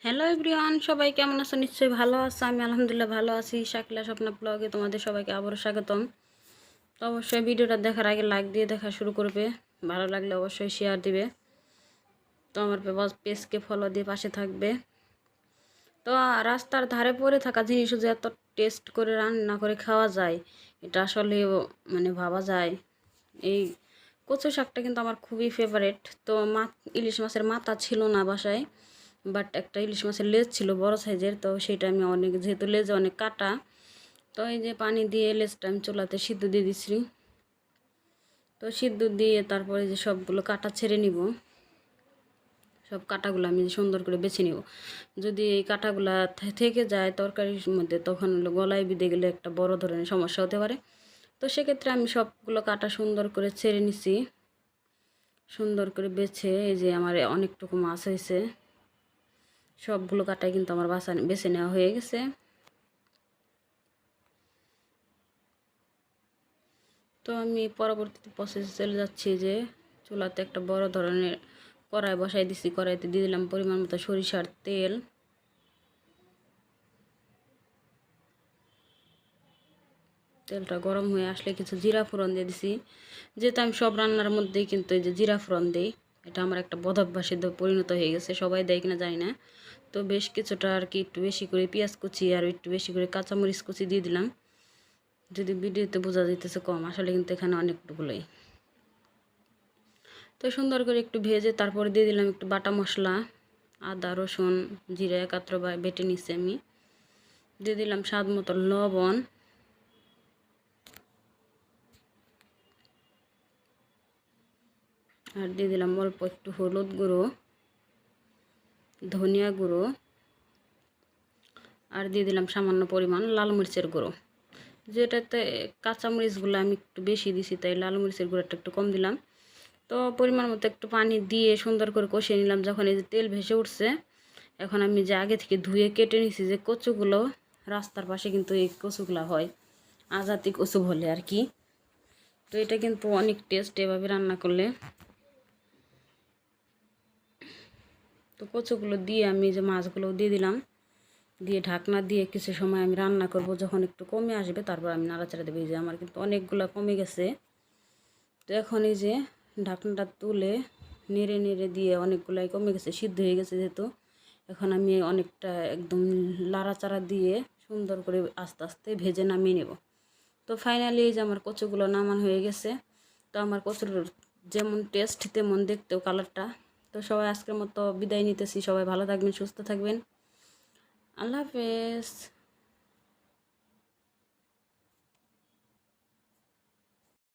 Hello everyone, সবাই কেমন আছো? নিশ্চয়ই ভালো আছো। আমি আলহামদুলিল্লাহ ভালো আছি। শাকিলা স্বপ্না ব্লগে তোমাদের সবাইকে আবারও স্বাগতম। তো অবশ্যই ভিডিওটা দেখার আগে লাইক দিয়ে দেখা শুরু করবে, ভালো লাগলে অবশ্যই শেয়ার দিবে। তো আমার পেজকে ফলো দিয়ে পাশে থাকবে। তো রাস্তার ধারে পড়ে থাকা জিনিসও যে এত টেস্ট করে রান্না করে খাওয়া যায়, এটা আসলে মানে ভাবা যায়। এই কচু শাকটা কিন্তু আমার খুবই ফেভারেট। তো ইলিশ মাছের মাথা ছিল না বাসায়, বাট একটা ইলিশ মাছের লেজ ছিল বড় সাইজের। তো সেটা আমি অনেক, যেহেতু লেজে অনেক কাটা, তো এই যে পানি দিয়ে লেজটা আমি চুলাতে সিদ্ধ দিয়ে দিচ্ছি। তো সিদ্ধ দিয়ে তারপরে যে সবগুলো কাটা ছেড়ে নিব, সব কাটাগুলো আমি সুন্দর করে বেছে নিব। যদি এই কাটাগুলা থেকে যায় তরকারির মধ্যে, তখন গলায় বিঁধে গেলে একটা বড় ধরনের সমস্যা হতে পারে। তো সেক্ষেত্রে আমি সবগুলো কাটা সুন্দর করে ছেড়ে নিছি। সুন্দর করে বেছে এই যে আমার অনেকটুকু মাছ হয়েছে, সবগুলো কাটাই কিন্তু আমার বেছে নেওয়া হয়ে গেছে। তো আমি পরবর্তী প্রসেসে চলে যাচ্ছি। যে চুলাতে একটা বড় ধরনের কড়াই বসাই দিছি। কড়াইতে দিয়ে দিলাম পরিমাণ মতো সরিষার তেল। তেলটা গরম হয়ে আসলে কিছু জিরা ফোড়ন দিয়ে দিছি। যেহেতু আমি সব রান্নার মধ্যেই কিন্তু এই যে জিরা ফোড়ন দিই, এটা আমার একটা বদভ্যাসে পরিণত হয়ে গেছে। সবাই দেয় কিনা জানি না। তো বেশ কিছুটা আর কি একটু বেশি করে পেঁয়াজ কুচি আর একটু বেশি করে কাঁচামরিচ কুচি দিয়ে দিলাম। যদি ভিডিওতে বোঝা যাইতেছে কম, আসলে কিন্তু এখানে অনেকটুকুলোই। তো সুন্দর করে একটু ভেজে তারপরে দিয়ে দিলাম একটু বাটা মশলা, আদা রসুন জিরা একাত্র বেটে নিচ্ছি আমি। দিয়ে দিলাম স্বাদ মতো লবণ, আর দিয়ে দিলাম অল্প একটু হলুদ গুঁড়ো, ধনিয়া গুঁড়ো, আর দিয়ে দিলাম সামান্য পরিমাণ লাল মরিচের গুঁড়ো। যেটাতে কাঁচামরিচগুলো আমি একটু বেশি দিছি, তাই লাল মরিচের গুঁড়োটা একটু কম দিলাম। তো পরিমাণ মতো একটু পানি দিয়ে সুন্দর করে কষিয়ে নিলাম। যখন এই যে তেল ভেসে উঠছে, এখন আমি যে আগে থেকে ধুয়ে কেটে নিছি যে কচুগুলো, রাস্তার পাশে কিন্তু এই কচুগুলো হয়, আজাতি কচু বলে আর কি। তো এটা কিন্তু অনেক টেস্ট এভাবে রান্না করলে। তো কচুগুলো দিয়ে আমি যে মাছগুলো দিয়ে দিলাম, দিয়ে ঢাকনা দিয়ে কিছু সময় আমি রান্না করব। যখন একটু কমে আসবে তারপর আমি নাড়াচাড়া দেবো। এই যে আমার কিন্তু অনেকগুলো কমে গেছে। তো এখন এই যে ঢাকনাটা তুলে নেড়ে নেড়ে দিয়ে অনেকগুলাই কমে গেছে, সিদ্ধ হয়ে গেছে যেহেতু। এখন আমি অনেকটা একদম লাড়াচাড়া দিয়ে সুন্দর করে আস্তে আস্তে ভেজে নামিয়ে নেব। তো ফাইনালি এই যে আমার কচুগুলো নামান হয়ে গেছে। তো আমার কচুর যেমন টেস্ট তেমন দেখতেও কালারটা। তো সবাই আজকের মতো বিদায় নিতেছি। সবাই ভালো থাকবেন, সুস্থ থাকবেন। আল্লাহ হাফেজ।